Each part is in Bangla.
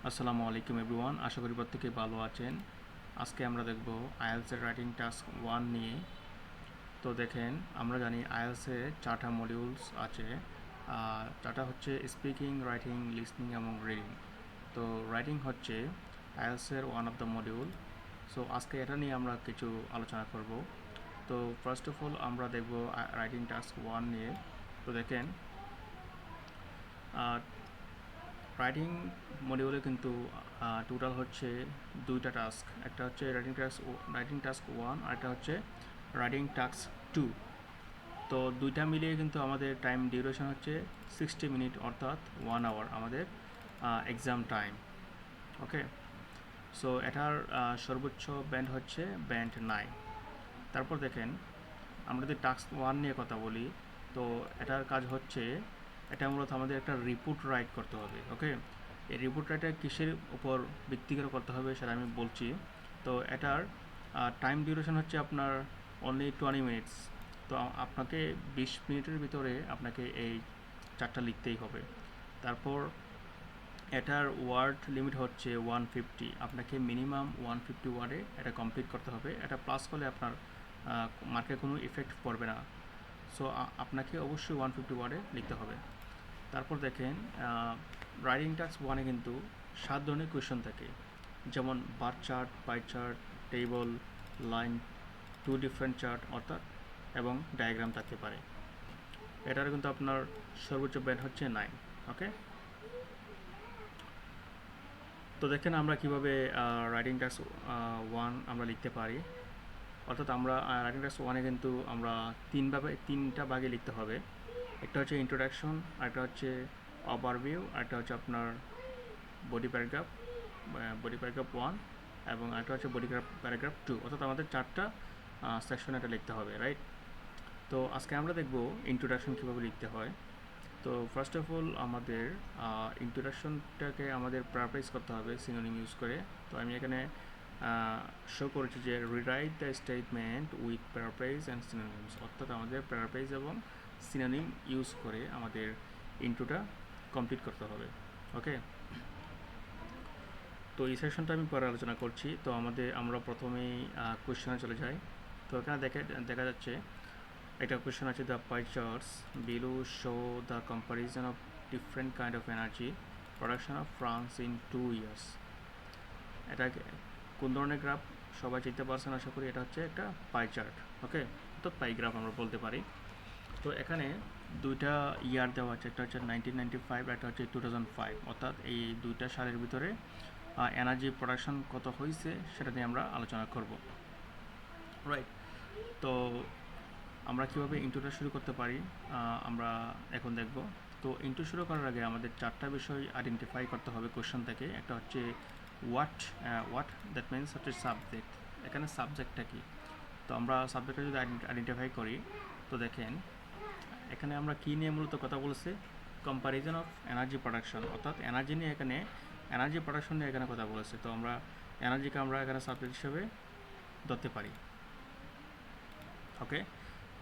আসসালামু আলাইকুম এভরিওয়ান, আশা করি প্রত্যেকেই ভালো আছেন। আজকে আমরা দেখব আইএলসের রাইটিং টাস্ক 1 নিয়ে। তো দেখেন, আমরা জানি আইএলসে 4টা মডিউলস আছে। 4টা হচ্ছে স্পিকিং, রাইটিং, লিসনিং এবং রিডিং। তো রাইটিং হচ্ছে আইএলসের one of the module. So আজকে এটা নিয়ে আমরা কিছু আলোচনা করব। তো ফার্স্ট অফ অল আমরা দেখব রাইটিং টাস্ক 1 নিয়ে। তো দেখেন, রাইটিং মডিউলে কিন্তু টোটাল হচ্ছে দুইটা টাস্ক। একটা হচ্ছে রাইটিং টাস্ক 1, আর একটা হচ্ছে রাইটিং টাস্ক 2। তো দুইটা মিলিয়ে কিন্তু আমাদের টাইম ডিউরেশন হচ্ছে 60 মিনিট, অর্থাৎ 1 আওয়ার আমাদের এক্সাম টাইম। ওকে, সো এটার সর্বোচ্চ ব্যান্ড হচ্ছে ব্যান্ড 9। তারপর দেখেন, আমরা যদি টাস্ক 1 নিয়ে কথা বলি, তো এটার কাজ হচ্ছে, এটা মূলত আমাদের একটা রিপোর্ট রাইট করতে হবে। ওকে, এই রিপোর্ট রাইটটা কিসের উপর ভিত্তি করে করতে হবে সেটা আমি বলছি। তো এটার টাইম ডিউরেশন হচ্ছে আপনার অনলি 20 মিনিটস। তো আপনাকে 20 মিনিটের ভিতরে আপনাকে এই চারটা লিখতেই হবে। তারপর এটার ওয়ার্ড লিমিট হচ্ছে 150। আপনাকে মিনিমাম 150 ওয়ার্ডে এটা কমপ্লিট করতে হবে। এটা প্লাস করলে আপনার মার্কে কোনো ইফেক্ট পড়বে না। সো আপনাকে অবশ্যই 150 ওয়ার্ডে লিখতে হবে। তারপর দেখেন, রাইটিং টাস্ক 1-এ কিন্তু 7 ধরনের কোয়েশ্চন থাকে, যেমন bar chart, pie chart, table, line, 2 different chart অর্থাৎ, এবং ডায়াগ্রাম থাকতে পারে। এটার কিন্তু আপনার সর্বোচ্চ ব্যান্ড হচ্ছে 9। ওকে, তো দেখেন আমরা কিভাবে রাইটিং টাস্ক 1 আমরা লিখতে পারি। অর্থাৎ আমরা রাইটিং টাস্ক 1-এ কিন্তু আমরা তিনটা ভাগে লিখতে হবে। একটা হচ্ছে ইন্ট্রোডাকশন, আরেকটা হচ্ছে ওভারভিউ, আরেকটা হচ্ছে আপনার বডি প্যারাগ্রাফ 1, এবং আরেকটা হচ্ছে প্যারাগ্রাফ 2। অর্থাৎ আমাদের 4টা সেকশন এটা লিখতে হবে, রাইট? তো আজকে আমরা দেখব ইন্ট্রোডাকশন কীভাবে লিখতে হয়। তো ফার্স্ট অফ অল আমাদের ইন্ট্রোডাকশনটাকে আমাদের প্যারাফ্রেজ করতে হবে সিনোনিম ইউজ করে। তো আমি এখানে শো করেছি যে rewrite the statement with paraphrase and synonyms, অর্থাৎ আমাদের প্যারাফ্রেজ এবং সিনোনিম ইউজ করে আমাদের ইন্ট্রোটা কমপ্লিট করতে হবে। ওকে, তো এই সেকশনটা আমি পরে আলোচনা করছি। তো আমরা প্রথমেই কোয়েশ্চেনে চলে যাই। তো এখানে দেখা যাচ্ছে একটা কোয়েশ্চেন আছে, the pie charts below show the comparison of different kind of energy production of France in 2 years. এটা কোন ধরনের গ্রাফ সবাই চিনতে পারছেন আশা করি। এটা হচ্ছে একটা পাই চার্ট। ওকে, তো পাই গ্রাফ আমরা বলতে পারি। তো এখানে দুইটা ইয়ার দেওয়া আছে, একটা হচ্ছে 1995, একটা হচ্ছে 2005। অর্থাৎ এই দুইটা সালের ভিতরে এনার্জি প্রোডাকশন কত হয়েছে সেটা নিয়ে আমরা আলোচনা করব, রাইট? তো আমরা কীভাবে ইন্ট্রোটা শুরু করতে পারি আমরা এখন দেখব। তো ইন্ট্রো শুরু করার আগে আমাদের 4টা বিষয় আইডেন্টিফাই করতে হবে কোশ্চেন থেকে। একটা হচ্ছে হোয়াট দ্যাট মিনস হচ্ছে সাবজেক্ট। এখানে সাবজেক্টটা কী? তো আমরা সাবজেক্টটা যদি আইডেন্টিফাই করি, তো দেখেন এখানে আমরা কী নিয়ে মূলত কথা বলছি, কম্প্যারিজন অফ এনার্জি প্রোডাকশন, অর্থাৎ এনার্জি প্রোডাকশন নিয়ে এখানে কথা বলেছে। তো আমরা এনার্জিকে আমরা এখানে সাবজেক্ট হিসেবে ধরতে পারি। ওকে,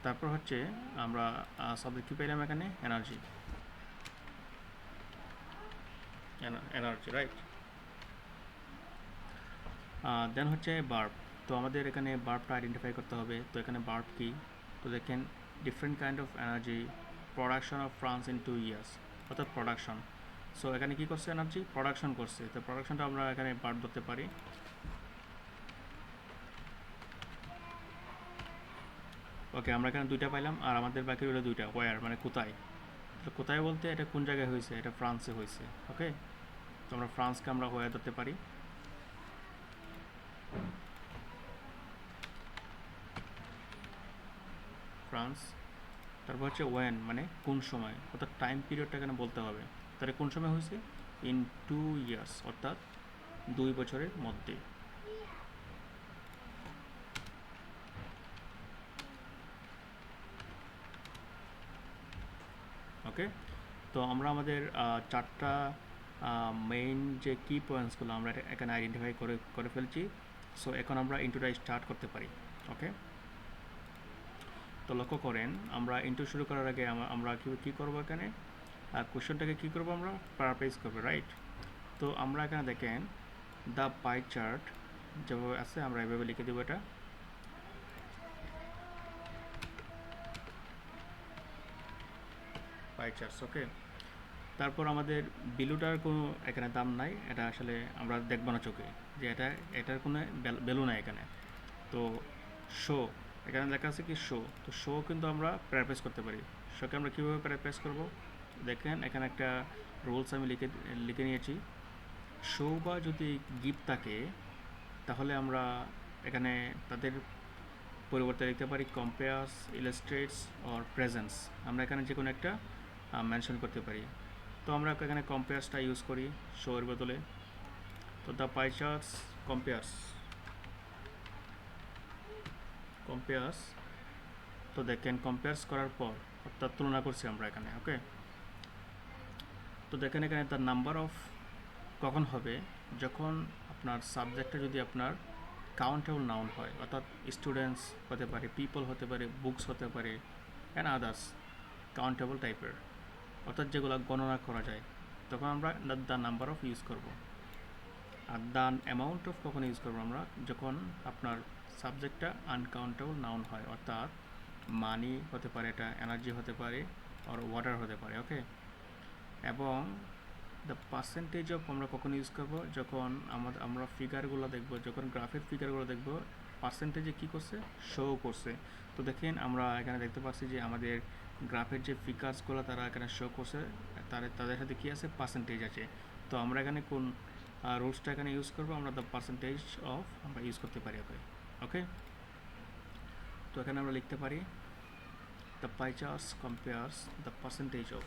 তারপর হচ্ছে আমরা সাবজেক্ট কী পেলাম এখানে, এনার্জি, রাইট? দেন হচ্ছে বার্ব। তো আমাদের এখানে বার্বটা আইডেন্টিফাই করতে হবে। তো এখানে বার্ব কী? তো দেখেন, different kind of energy production of France in 2 years, অর্থাৎ প্রোডাকশন। সো এখানে কী করছে, এনার্জি প্রোডাকশন করছে। তো প্রোডাকশনটা আমরা এখানে বার্ব ধরতে পারি। ওকে, আমরা এখানে দুইটা পাইলাম, আর আমাদের বাকি হলো দুইটা, ওয়ার মানে কোথায়। তো কোথায় বলতে এটা কোন জায়গায় হয়েছে, এটা ফ্রান্সে হয়েছে। ওকে, তো আমরা ফ্রান্সকে আমরা ওয়ার ধরতে পারি। ফ্রান্স। তারপর হচ্ছে ওয়েন মানে কোন সময়, অর্থাৎ টাইম পিরিয়ডটা এখানে বলতে হবে। তাহলে কোন সময় হয়েছে, ইন 2 ইয়ার্স, অর্থাৎ 2 বছরের মধ্যে। ওকে, তো আমরা আমাদের 4টা মেইন যে কি পয়েন্টসগুলো আমরা এখানে আইডেন্টিফাই করে ফেলছি। সো এখন আমরা ইন্ট্রোটা স্টার্ট করতে পারি। ওকে, তো লক্ষ্য করেন, আমরা ইন্ট্রো শুরু করার আগে আমরা কী করবো, এখানে কোশ্চেনটাকে কী করবো, আমরা প্যারাফ্রেজ করবো, রাইট? তো আমরা এখানে দেখেন দ্য পাই চার্ট যেভাবে আছে আমরা এভাবে লিখে দেবো এটা। পাই চার্টস, ওকে। তারপর আমাদের বিলুটার কোনো এখানে দাম নাই, এটা আসলে আমরা দেখবো না চোখে যে এটার কোনো ভ্যালু নাই এখানে। তো শো, এখানে লেখা আছে কি শো, তো শো কিন্তু আমরা প্যারাপ্রেস করতে পারি। শোকে আমরা কীভাবে প্যারাপ্রেস করব, দেখেন এখানে একটা রুলস আমি লিখে নিয়েছি। শো বা যদি গিফট থাকে তাহলে আমরা এখানে তাদের পরিবর্তে লিখতে পারি কম্পেয়ার্স, ইলাস্ট্রেটস অর প্রেজেন্স। আমরা এখানে যে কোনো একটা মেনশন করতে পারি। তো আমরা এখানে কম্পেয়ার্সটা ইউজ করি শো এর বদলে। তো দ্য পাই চার্টস কম্পেয়ার্স, তো দেখেন কম্পেয়ার্স করার পর অর্থাৎ তুলনা করছি আমরা এখানে, ওকে। তো দেখেন এখানে তার নাম্বার অফ কখন হবে, যখন আপনার সাবজেক্টটা যদি আপনার কাউন্টেবল নাউন হয়, অর্থাৎ স্টুডেন্টস হতে পারে, পিপল হতে পারে, বুকস হতে পারে অ্যান্ড আদার্স কাউন্টেবল টাইপের, অর্থাৎ যেগুলো গণনা করা যায়, তখন আমরা দ্য নাম্বার অফ ইউজ করব। আর দ্য অ্যামাউন্ট অফ কখন ইউজ করবো আমরা, যখন আপনার সাবজেক্টটা আনকাউন্টেবল নাউন হয়, অর্থাৎ মানি হতে পারে, এটা এনার্জি হতে পারে, আর ওয়াটার হতে পারে, ওকে। এবং দ্য পার্সেন্টেজ অফ আমরা কখন ইউজ করব, যখন আমরা ফিগারগুলো দেখব, যখন গ্রাফের ফিগারগুলো দেখব পার্সেন্টেজে কী করছে, শো করছে। তো দেখেন আমরা এখানে দেখতে পাচ্ছি যে আমাদের গ্রাফের যে ফিগার্সগুলো তারা এখানে শো করছে, তাদের সাথে কী আছে, পার্সেন্টেজ আছে। তো আমরা এখানে কোন রুলসটা এখানে ইউজ করবো, আমরা দ্য পার্সেন্টেজ অফ আমরা ইউজ করতে পারি, ওকে ওকে। তো এখানে আমরা লিখতে পারি the pie charts compares the percentage of,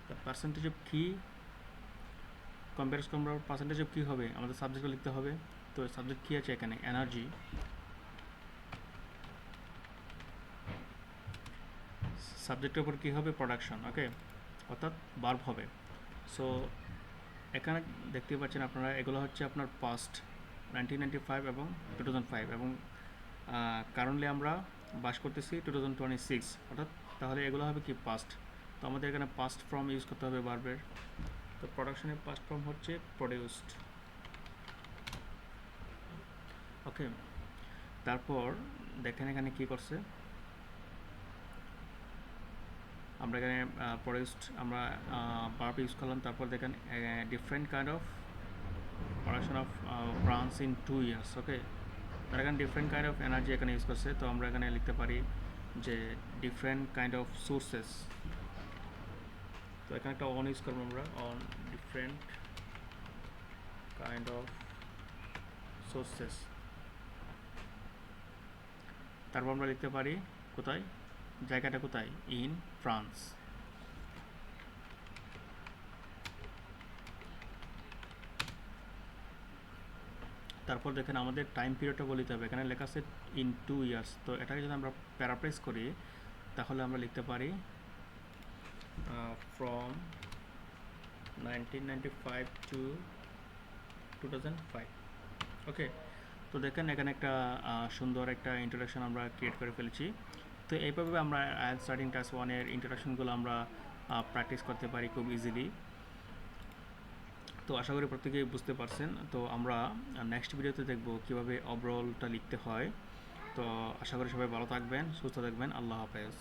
the percentage of কী কম্পেয়ার্স করবো, পার্সেন্টেজ অফ কী হবে, আমাদের সাবজেক্টে লিখতে হবে। তো সাবজেক্ট কী আছে এখানে, এনার্জি, সাবজেক্টের উপর কী হবে, প্রোডাকশন, ওকে, অর্থাৎ ভার্ব হবে। সো এখানে দেখতে পাচ্ছেন আপনারা এগুলো হচ্ছে আপনার পাস্ট 1995 এবং 2005, এবং কারেন্টলি আমরা বাস করতেছি 2026, অর্থাৎ তাহলে এগুলো হবে কি পাস্ট। তো আমাদের এখানে পাস্ট ফর্ম ইউজ করতে হবে ভার্বের। তো প্রোডাকশনের পাস্ট ফর্ম হচ্ছে প্রডিউসড, ওকে। তারপর দেখেন এখানে কি করছে, আমরা এখানে প্রডিউসড আমরা ভার্ব ইউজ করলাম। তারপর দেখেন different kind of production of plants in 2 years, ওকে। তারা এখানে ডিফারেন্ট কাইন্ড অফ এনার্জি এখানে ইউজ করছে। তো আমরা এখানে লিখতে পারি যে ডিফারেন্ট কাইন্ড অফ সোর্সেস। তো এখানে একটা অন ইউজ করবো আমরা, on different kind of sources. তারপর আমরা লিখতে পারি কোথায়, জায়গাটা কোথায়, ইন ফ্রান্স। তারপর দেখেন আমাদের টাইম পিরিয়ডটা বলতে হবে, এখানে লেখা আছে ইন 2 years। তো এটাকে যদি আমরা প্যারাফ্রেজ করি তাহলে আমরা লিখতে পারি ফ্রম 1995 টু 2005, ওকে। তো দেখেন এখানে একটা সুন্দর একটা ইন্ট্রোডাকশন আমরা ক্রিয়েট করে ফেলেছি। তো এইভাবে আমরা আইএলটিএস স্টার্টিং ক্লাস 1-এর ইন্ট্রোডাকশনগুলো আমরা প্র্যাকটিস করতে পারি খুব ইজিলি। তো আশা করি প্রত্যেকেই বুঝতে পারছেন। তো আমরা নেক্সট ভিডিওতে দেখব কীভাবে ওভারঅলটা লিখতে হয়। তো আশা করি সবাই ভালো থাকবেন, সুস্থ থাকবেন। আল্লাহ হাফেজ।